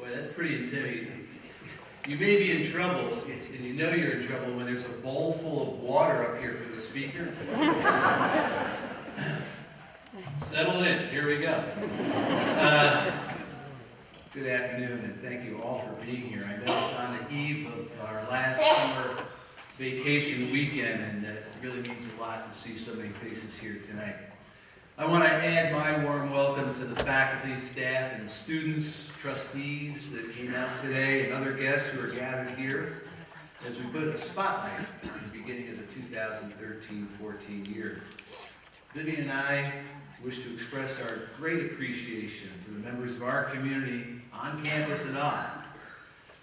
Boy, that's pretty intimidating. You may be in trouble, and you know you're in trouble when there's a bowl full of water up here for the speaker. Settle in, here we go. Good afternoon, and thank you all for being here. I know it's on the eve of our last summer vacation weekend, and it really means a lot to see so many faces here tonight. I want to add my warm welcome to the faculty, staff, and students, trustees that came out today, and other guests who are gathered here as we put a spotlight on the beginning of the 2013-14 year. Vivian and I wish to express our great appreciation to the members of our community on campus and off,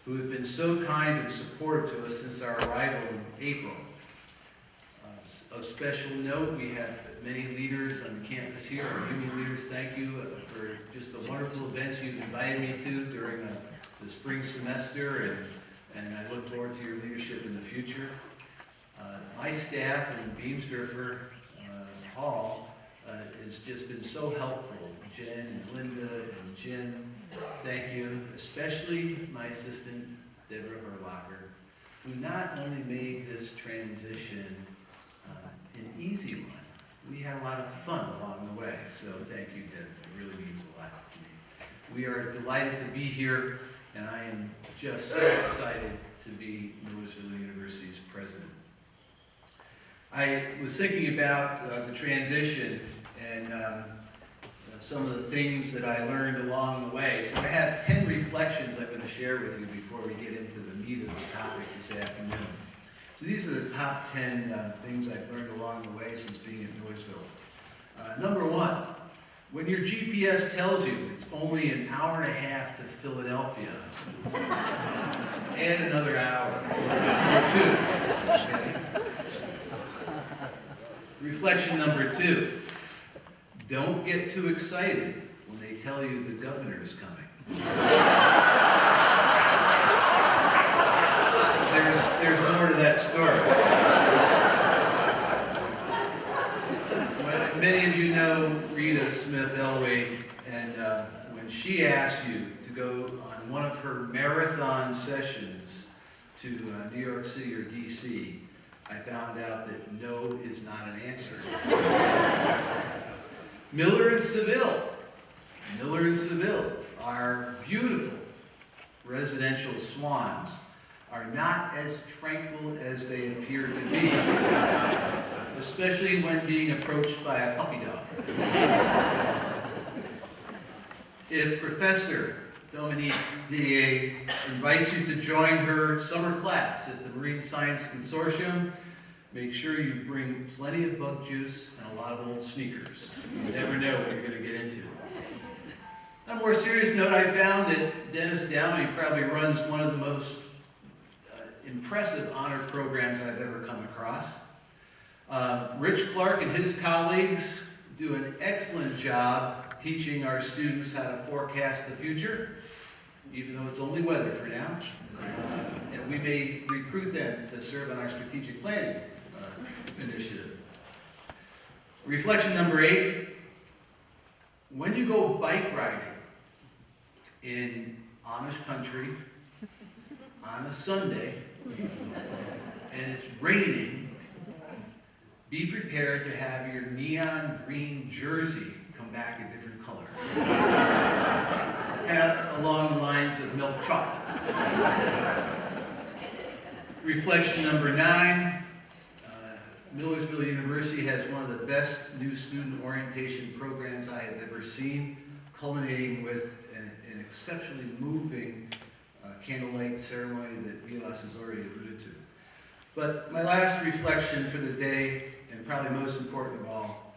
who have been so kind and supportive to us since our arrival in April. Of special note, we have many leaders on the campus here, our union leaders. Thank you for just the wonderful events you've invited me to during the spring semester, and I look forward to your leadership in the future. My staff in Beamsdorfer Hall has just been so helpful. Jen and Linda and Jim, thank you. Especially my assistant, Deborah Herlocker, who not only made this transition an easy one, we had a lot of fun along the way. So thank you, Deborah. It really means a lot to me. We are delighted to be here, and I am just so excited to be Millersville University's president. I was thinking about the transition and some of the things that I learned along the way. So I have 10 reflections I'm going to share with you before we get into the meat of the topic this afternoon. So these are the top 10 things I've learned along the way since being at Millersville. Number one, when your GPS tells you it's only an hour and a half to Philadelphia, add another hour or two. Okay? Reflection number 2, don't get too excited when they tell you the governor is coming. There's more to that story. Well, many of you know Rita Smith Elway, and when she asked you to go on one of her marathon sessions to New York City or DC, I found out that no is not an answer. Miller and Seville are beautiful residential swans, are not as tranquil as they appear to be, especially when being approached by a puppy dog. If Professor Dominique Didier invites you to join her summer class at the Marine Science Consortium, make sure you bring plenty of bug juice and a lot of old sneakers. You never know what you're going to get into. On a more serious note, I found that Dennis Downey probably runs one of the most impressive honor programs I've ever come across. Rich Clark and his colleagues do an excellent job teaching our students how to forecast the future, even though it's only weather for now. And we may recruit them to serve on our strategic planning initiative. Reflection number 8, when you go bike riding in Amish country on a Sunday and it's raining, be prepared to have your neon green jersey come back a different color. Along the lines of milk chocolate. Reflection number 9, Millersville University has one of the best new student orientation programs I have ever seen, culminating with an exceptionally moving candlelight ceremony that Vilas has already alluded to. But my last reflection for the day, and probably most important of all,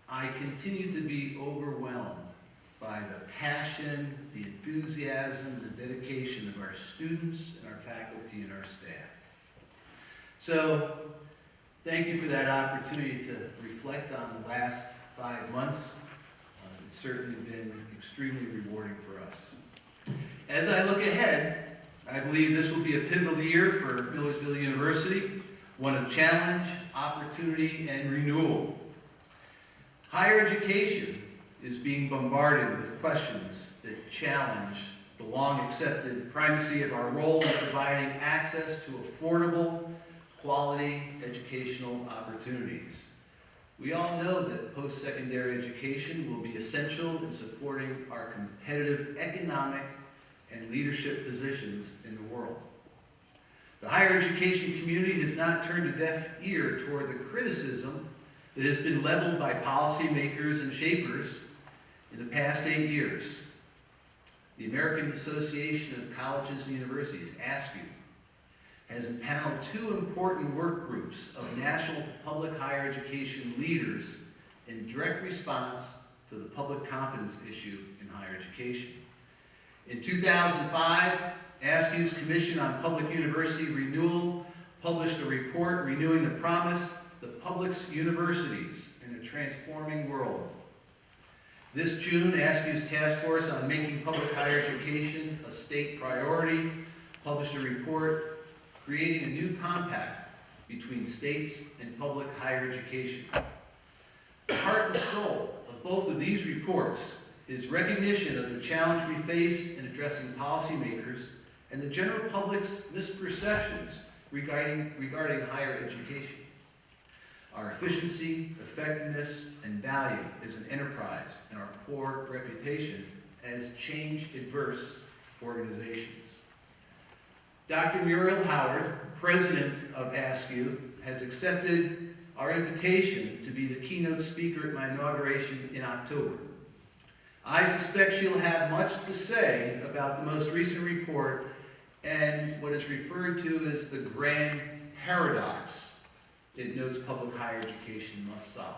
I continue to be overwhelmed by the passion, the enthusiasm, the dedication of our students and our faculty and our staff. So, thank you for that opportunity to reflect on the last 5 months. It's certainly been extremely rewarding for us. As I look ahead, I believe this will be a pivotal year for Millersville University, one of challenge, opportunity, and renewal. Higher education is being bombarded with questions that challenge the long-accepted primacy of our role in providing access to affordable, quality educational opportunities. We all know that post-secondary education will be essential in supporting our competitive economic and leadership positions in the world. The higher education community has not turned a deaf ear toward the criticism that has been leveled by policymakers and shapers in the past 8 years. The American Association of Colleges and Universities, ASCU, has impaneled 2 important work groups of national public higher education leaders in direct response to the public confidence issue in higher education. In 2005, ASCU's Commission on Public University Renewal published a report renewing the promise, the public's universities in a transforming world. This June, ASCU's Task Force on Making Public Higher Education a State Priority published a report creating a new compact between states and public higher education. The heart and soul of both of these reports is recognition of the challenge we face in addressing policymakers and the general public's misperceptions regarding higher education. Our efficiency, effectiveness, and value as an enterprise and our poor reputation as change-adverse organizations. Dr. Muriel Howard, president of ASCU, has accepted our invitation to be the keynote speaker at my inauguration in October. I suspect she'll have much to say about the most recent report and what is referred to as the grand paradox it notes public higher education must solve.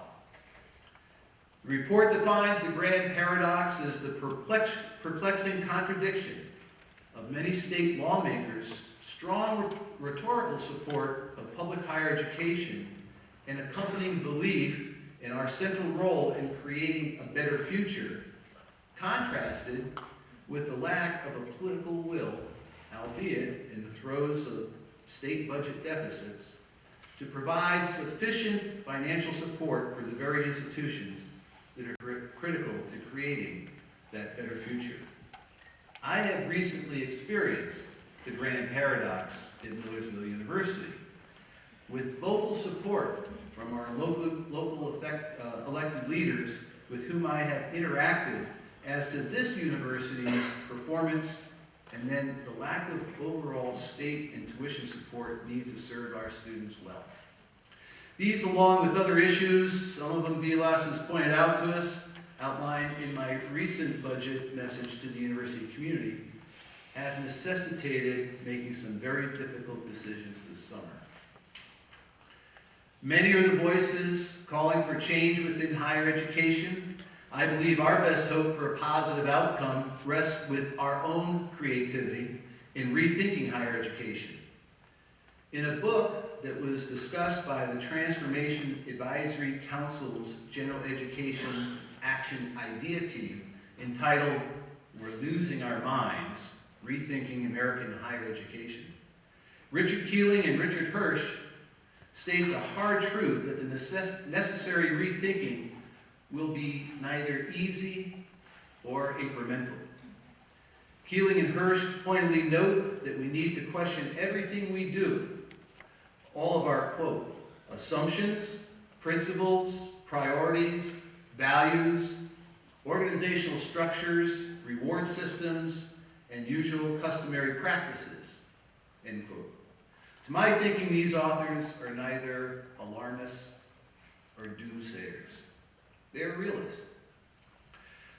The report defines the grand paradox as the perplexing contradiction of many state lawmakers' strong rhetorical support of public higher education and accompanying belief in our central role in creating a better future, contrasted with the lack of a political will, albeit in the throes of state budget deficits, to provide sufficient financial support for the very institutions that are critical to creating that better future. I have recently experienced the grand paradox at Millersville University with vocal support from our local elected leaders with whom I have interacted as to this university's performance and then the lack of overall state and tuition support needed to serve our students well. These, along with other issues, some of them Vilas has pointed out to us, outlined in my recent budget message to the university community, have necessitated making some very difficult decisions this summer. Many are the voices calling for change within higher education. I believe our best hope for a positive outcome rests with our own creativity in rethinking higher education. In a book that was discussed by the Transformation Advisory Council's General Education Action Idea Team, entitled "We're Losing Our Minds, Rethinking American Higher Education," Richard Keeling and Richard Hirsch state the hard truth that the necessary rethinking will be neither easy or incremental. Keeling and Hirsch pointedly note that we need to question everything we do, all of our, quote, assumptions, principles, priorities, values, organizational structures, reward systems, and usual customary practices, end quote. To my thinking, these authors are neither alarmists or doomsayers. They are realists.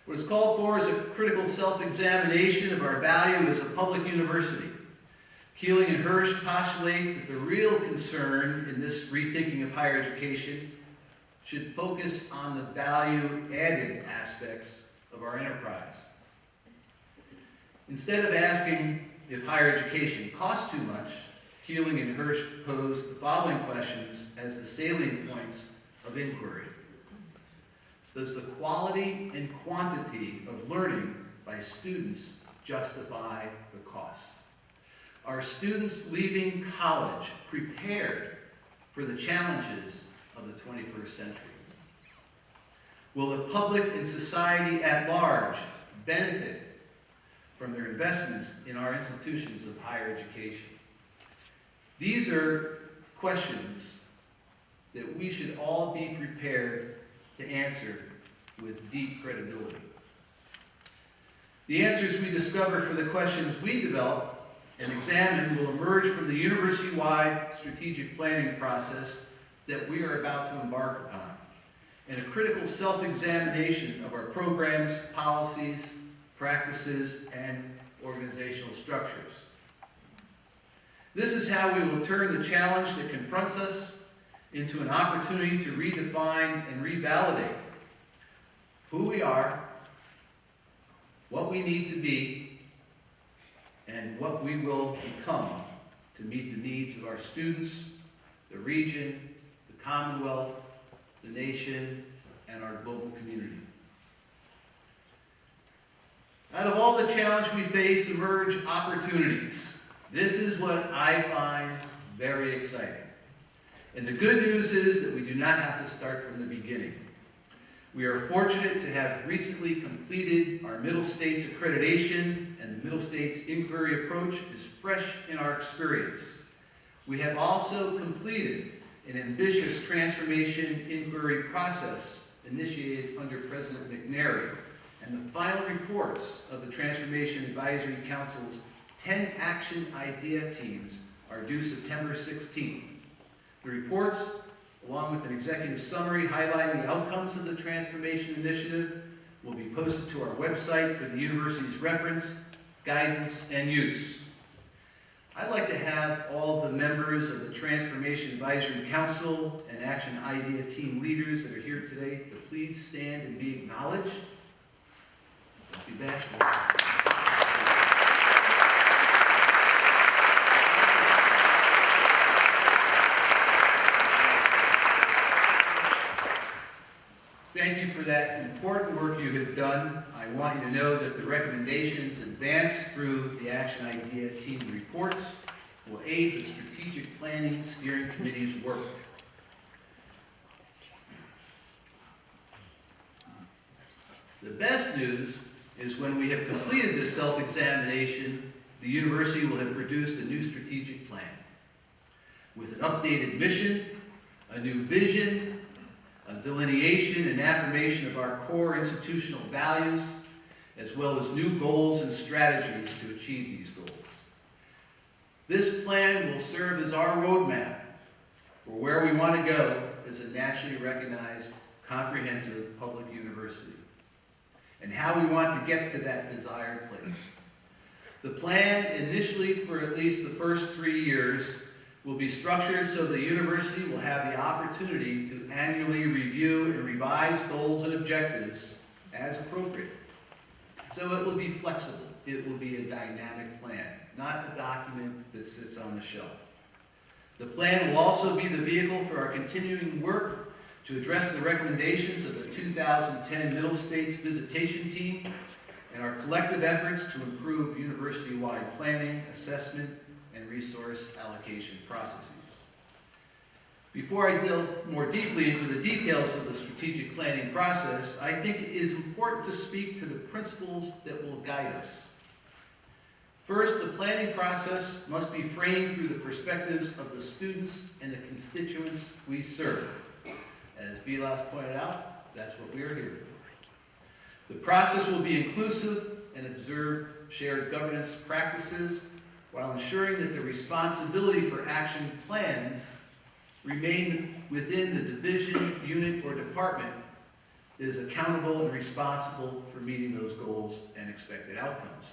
What is called for is a critical self-examination of our value as a public university. Keeling and Hirsch postulate that the real concern in this rethinking of higher education should focus on the value-added aspects of our enterprise. Instead of asking if higher education costs too much, Keeling and Hirsch pose the following questions as the salient points of inquiry. Does the quality and quantity of learning by students justify the cost? Are students leaving college prepared for the challenges of the 21st century? Will the public and society at large benefit from their investments in our institutions of higher education? These are questions that we should all be prepared to answer with deep credibility. The answers we discover for the questions we develop and examine will emerge from the university-wide strategic planning process that we are about to embark upon, and a critical self-examination of our programs, policies, practices, and organizational structures. This is how we will turn the challenge that confronts us into an opportunity to redefine and revalidate who we are, what we need to be, and what we will become to meet the needs of our students, the region, the Commonwealth, the nation, and our global community. Out of all the challenge we face emerge opportunities. This is what I find very exciting. And the good news is that we do not have to start from the beginning. We are fortunate to have recently completed our Middle States accreditation, and the Middle States inquiry approach is fresh in our experience. We have also completed an ambitious transformation inquiry process initiated under President McNary, and the final reports of the Transformation Advisory Council's 10 action idea teams are due September 16th. The reports, along with an executive summary highlighting the outcomes of the Transformation Initiative, will be posted to our website for the university's reference, guidance, and use. I'd like to have all of the members of the Transformation Advisory Council and Action Idea team leaders that are here today to please stand and be acknowledged. Don't be bashful. Thank you for that important work you have done. I want you to know that the recommendations advanced through the Action Idea team reports will aid the Strategic Planning Steering Committee's work. The best news is when we have completed this self-examination, the university will have produced a new strategic plan with an updated mission, a new vision, a delineation and affirmation of our core institutional values, as well as new goals and strategies to achieve these goals. This plan will serve as our roadmap for where we want to go as a nationally recognized, comprehensive public university, and how we want to get to that desired place. The plan, initially for at least the first 3 years, will be structured so the university will have the opportunity to annually review and revise goals and objectives as appropriate. So it will be flexible. It will be a dynamic plan, not a document that sits on the shelf. The plan will also be the vehicle for our continuing work to address the recommendations of the 2010 Middle States Visitation Team and our collective efforts to improve university-wide planning, assessment, and resource allocation processes. Before I delve more deeply into the details of the strategic planning process, I think it is important to speak to the principles that will guide us. First, the planning process must be framed through the perspectives of the students and the constituents we serve. As Vilas pointed out, that's what we are here for. The process will be inclusive and observe shared governance practices while ensuring that the responsibility for action plans remain within the division, unit, or department that is accountable and responsible for meeting those goals and expected outcomes.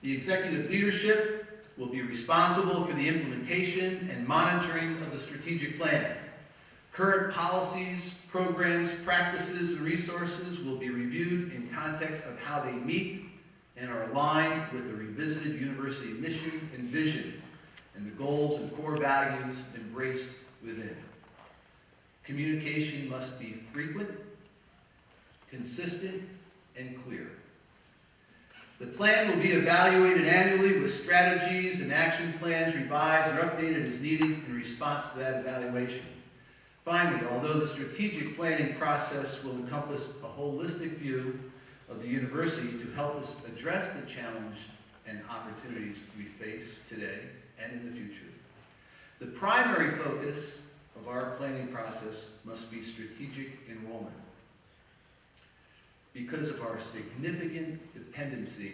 The executive leadership will be responsible for the implementation and monitoring of the strategic plan. Current policies, programs, practices, and resources will be reviewed in context of how they meet and are aligned with the revisited university mission and vision and the goals and core values embraced within. Communication must be frequent, consistent, and clear. The plan will be evaluated annually with strategies and action plans revised or updated as needed in response to that evaluation. Finally, although the strategic planning process will encompass a holistic view of the university to help us address the challenge and opportunities we face today and in the future. The primary focus of our planning process must be strategic enrollment because of our significant dependency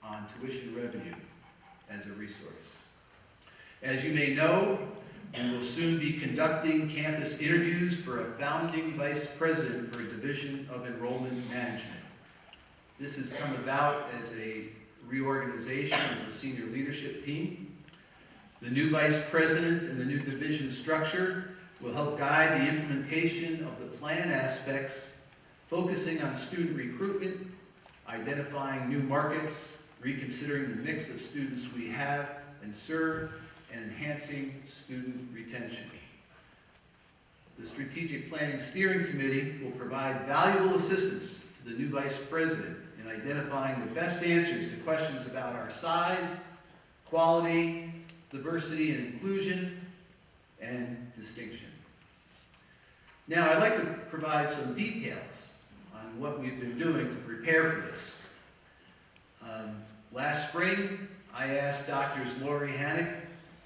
on tuition revenue as a resource. As you may know, we will soon be conducting campus interviews for a founding vice president for a division of enrollment management. This has come about as a reorganization of the senior leadership team. The new vice president and the new division structure will help guide the implementation of the plan aspects, focusing on student recruitment, identifying new markets, reconsidering the mix of students we have and serve, and enhancing student retention. The Strategic Planning Steering Committee will provide valuable assistance to the new vice president in identifying the best answers to questions about our size, quality, diversity and inclusion, and distinction. Now, I'd like to provide some details on what we've been doing to prepare for this. Last spring, I asked Drs. Lori Hannick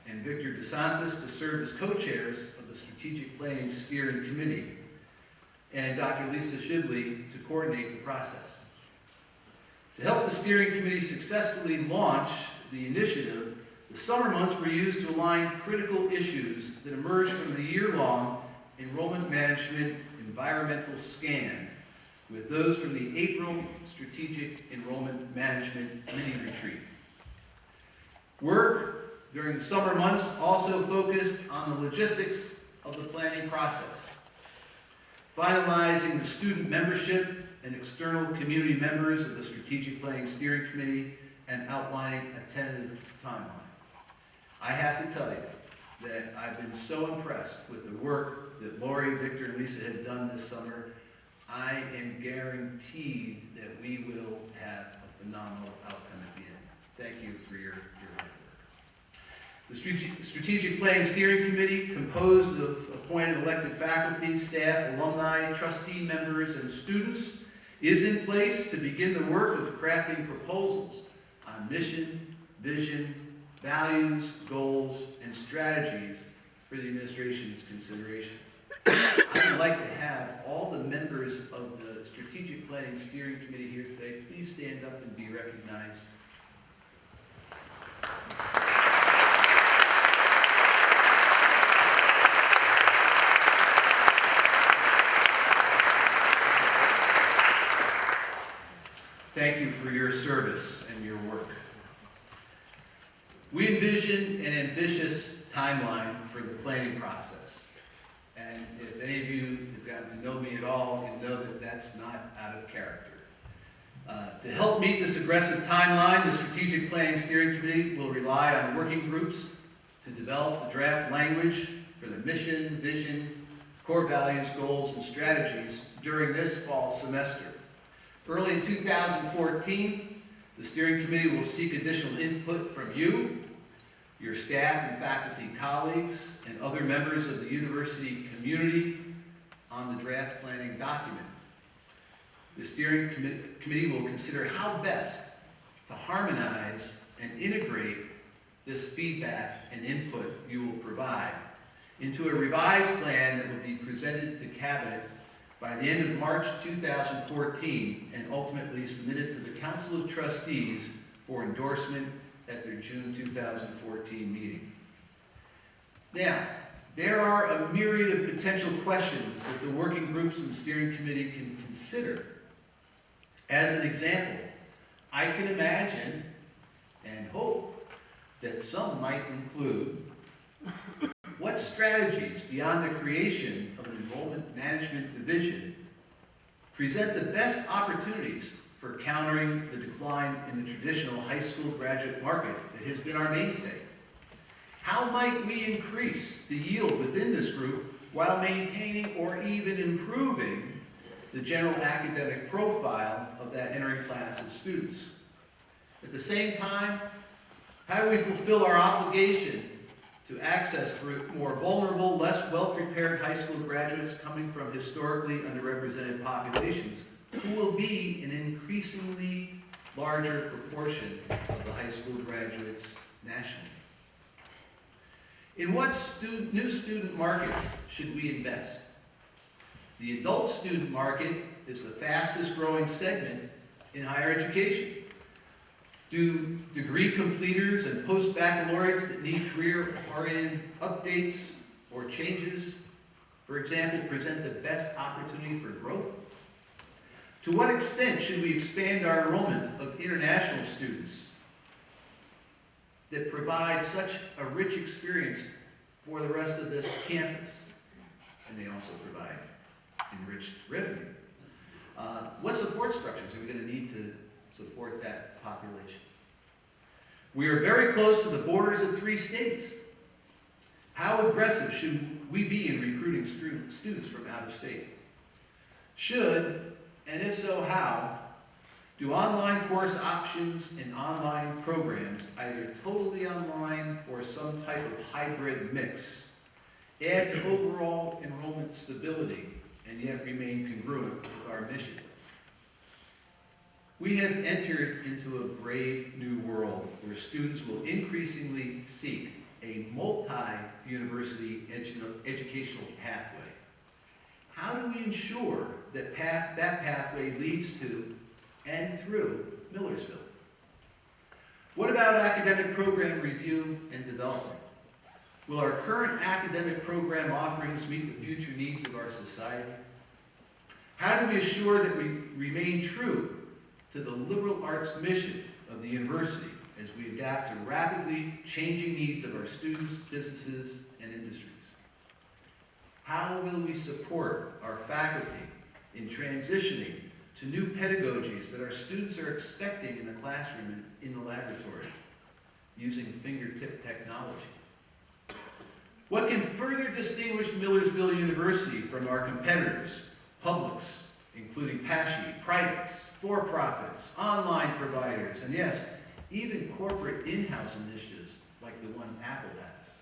and Victor DeSantis to serve as co-chairs of the Strategic Planning Steering Committee, and Dr. Lisa Shibley to coordinate the process. To help the steering committee successfully launch the initiative, the summer months were used to align critical issues that emerged from the year-long enrollment management environmental scan with those from the April Strategic Enrollment Management Mini Retreat. Work during the summer months also focused on the logistics of the planning process, finalizing the student membership and external community members of the Strategic Planning Steering Committee, and outlining a tentative timeline. I have to tell you that I've been so impressed with the work that Lori, Victor, and Lisa have done this summer. I am guaranteed that we will have a phenomenal outcome at the end. Thank you for your hard work. The Strategic Planning Steering Committee, composed of appointed elected faculty, staff, alumni, trustee members, and students, is in place to begin the work of crafting proposals on mission, vision, values, goals, and strategies for the administration's consideration. I would like to have all the members of the Strategic Planning Steering Committee here today. Please stand up and be recognized. Thank you for your service and your work. We envision an ambitious timeline for the planning process. And if any of you have gotten to know me at all, you know that that's not out of character. To help meet this aggressive timeline, the Strategic Planning Steering Committee will rely on working groups to develop the draft language for the mission, vision, core values, goals, and strategies during this fall semester. Early in 2014, the steering committee will seek additional input from you, your staff and faculty colleagues, and other members of the university community on the draft planning document. The steering committee will consider how best to harmonize and integrate this feedback and input you will provide into a revised plan that will be presented to Cabinet by the end of March 2014 and ultimately submitted to the Council of Trustees for endorsement at their June 2014 meeting. Now, there are a myriad of potential questions that the working groups and steering committee can consider. As an example, I can imagine and hope that some might include what strategies beyond the creation of an enrollment management division present the best opportunities for countering the decline in the traditional high school graduate market that has been our mainstay? How might we increase the yield within this group while maintaining or even improving the general academic profile of that entering class of students? At the same time, how do we fulfill our obligation to access for more vulnerable, less well-prepared high school graduates coming from historically underrepresented populations who will be an increasingly larger proportion of the high school graduates nationally. In what new student markets should we invest? The adult student market is the fastest growing segment in higher education. Do degree completers and post-baccalaureates that need career-oriented updates or changes, for example, present the best opportunity for growth? To what extent should we expand our enrollment of international students that provide such a rich experience for the rest of this campus? And they also provide enriched revenue. What support structures are we going to need to support that population? We are very close to the borders of 3 states. How aggressive should we be in recruiting students from out of state? Should, and if so, how, do online course options and online programs, either totally online or some type of hybrid mix, add to overall enrollment stability and yet remain congruent with our mission? We have entered into a brave new world where students will increasingly seek a multi-university educational pathway. How do we ensure that that pathway leads to and through Millersville? What about academic program review and development? Will our current academic program offerings meet the future needs of our society? How do we assure that we remain true to the liberal arts mission of the university as we adapt to rapidly changing needs of our students, businesses, and industries? How will we support our faculty in transitioning to new pedagogies that our students are expecting in the classroom and in the laboratory, using fingertip technology? What can further distinguish Millersville University from our competitors, publics, including PASHE, privates, for-profits, online providers, and yes, even corporate in-house initiatives like the one Apple has?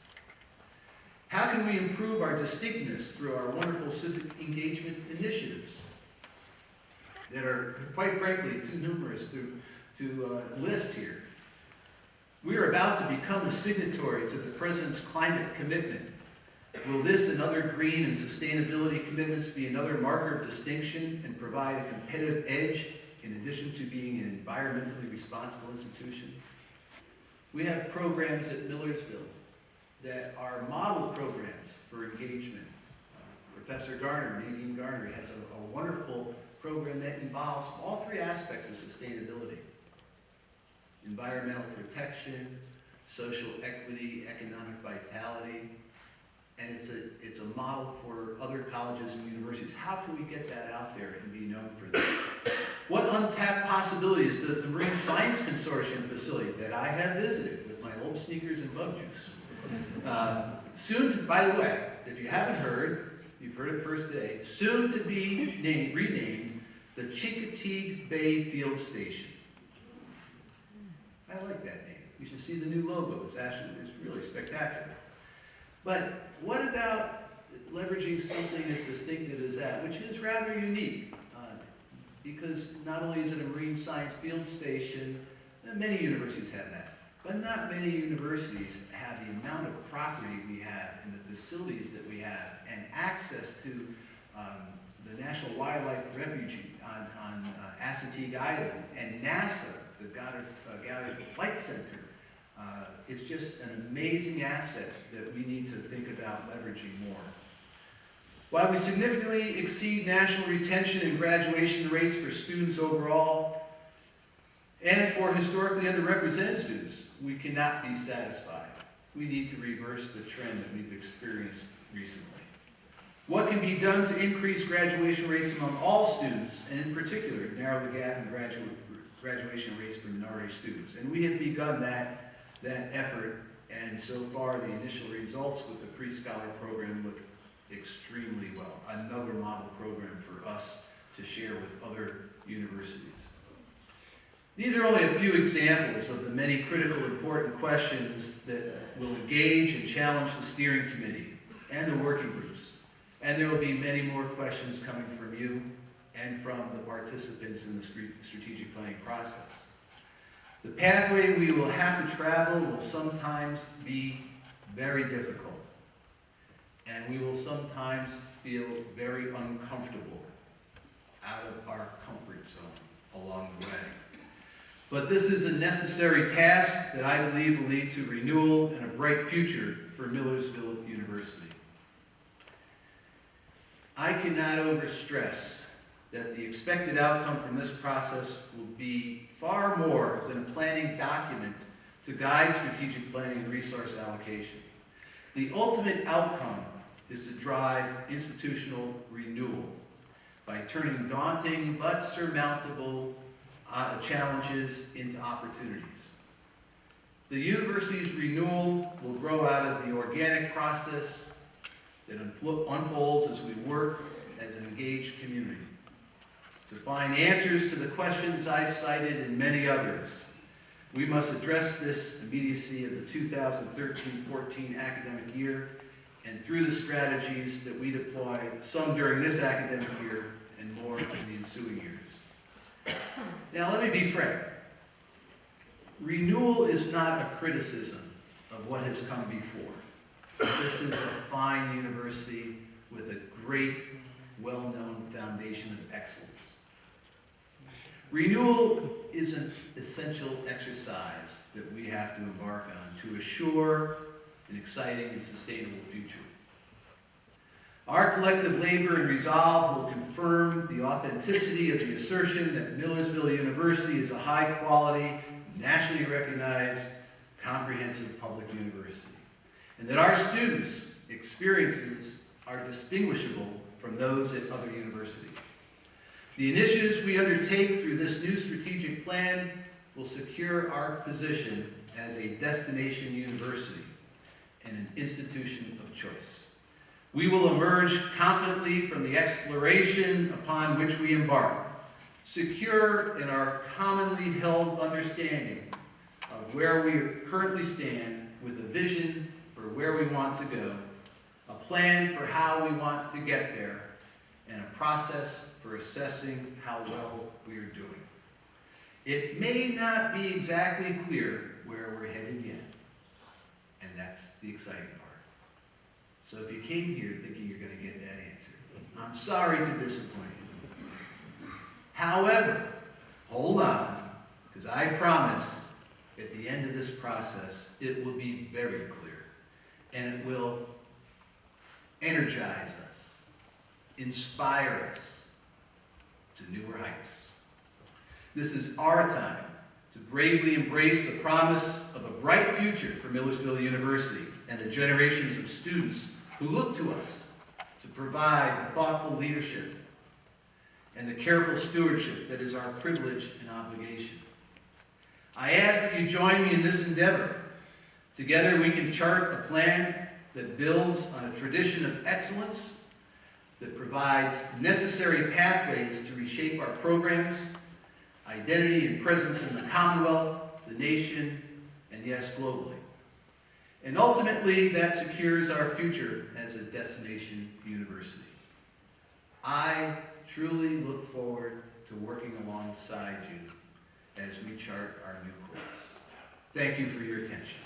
How can we improve our distinctness through our wonderful civic engagement initiatives that are, quite frankly, too numerous to list here? We are about to become a signatory to the President's climate commitment. Will this and other green and sustainability commitments be another marker of distinction and provide a competitive edge in addition to being an environmentally responsible institution? We have programs at Millersville that are model programs for engagement. Professor Garner, Nadine Garner, has a wonderful program that involves all 3 aspects of sustainability: environmental protection, social equity, economic vitality, and it's a model for other colleges and universities. How can we get that out there and be known for that? What untapped possibilities does the Marine Science Consortium facility that I have visited with my old sneakers and bug juice? Soon to, by the way, if you haven't heard, you've heard it first today, soon to be renamed the Chincoteague Bay Field Station. I like that name. You should see the new logo. It's really spectacular. But what about leveraging something as distinctive as that, which is rather unique? Because not only is it a marine science field station, many universities have that, but not many universities have the amount of property we have and the facilities that we have and access to the National Wildlife Refuge on Assateague Island and NASA, the Goddard Flight Center. It's just an amazing asset that we need to think about leveraging more. While we significantly exceed national retention and graduation rates for students overall, and for historically underrepresented students, we cannot be satisfied. We need to reverse the trend that we've experienced recently. What can be done to increase graduation rates among all students, and in particular, narrow the gap in graduation rates for minority students? And we have begun that effort, and so far the initial results with the pre-scholar program look extremely well. Another model program for us to share with other universities. These are only a few examples of the many critical, important questions that will engage and challenge the steering committee and the working groups. And there will be many more questions coming from you and from the participants in the strategic planning process. The pathway we will have to travel will sometimes be very difficult, and we will sometimes feel very uncomfortable out of our comfort zone along the way. But this is a necessary task that I believe will lead to renewal and a bright future for Millersville University. I cannot overstress that the expected outcome from this process will be far more than a planning document to guide strategic planning and resource allocation. The ultimate outcome is to drive institutional renewal by turning daunting but surmountable challenges into opportunities. The university's renewal will grow out of the organic process that unfolds as we work as an engaged community. To find answers to the questions I've cited and many others, we must address this immediacy of the 2013-14 academic year and through the strategies that we deploy, some during this academic year and more in the ensuing years. Now, let me be frank. Renewal is not a criticism of what has come before. This is a fine university with a great, well-known foundation of excellence. Renewal is an essential exercise that we have to embark on to assure an exciting and sustainable future. Our collective labor and resolve will confirm the authenticity of the assertion that Millersville University is a high-quality, nationally recognized, comprehensive public university, and that our students' experiences are distinguishable from those at other universities. The initiatives we undertake through this new strategic plan will secure our position as a destination university and an institution of choice. We will emerge confidently from the exploration upon which we embark, secure in our commonly held understanding of where we currently stand, with a vision for where we want to go, a plan for how we want to get there, and a process for assessing how well we are doing. It may not be exactly clear where we're headed yet, and that's the exciting part. So if you came here thinking you're going to get that answer, I'm sorry to disappoint you. However, hold on, because I promise at the end of this process, it will be very clear, and it will energize us, inspire us to newer heights. This is our time to bravely embrace the promise of a bright future for Millersville University and the generations of students who look to us to provide the thoughtful leadership and the careful stewardship that is our privilege and obligation. I ask that you join me in this endeavor. Together we can chart a plan that builds on a tradition of excellence, that provides necessary pathways to reshape our programs, identity and presence in the Commonwealth, the nation, and yes, globally. And ultimately, that secures our future as a destination university. I truly look forward to working alongside you as we chart our new course. Thank you for your attention.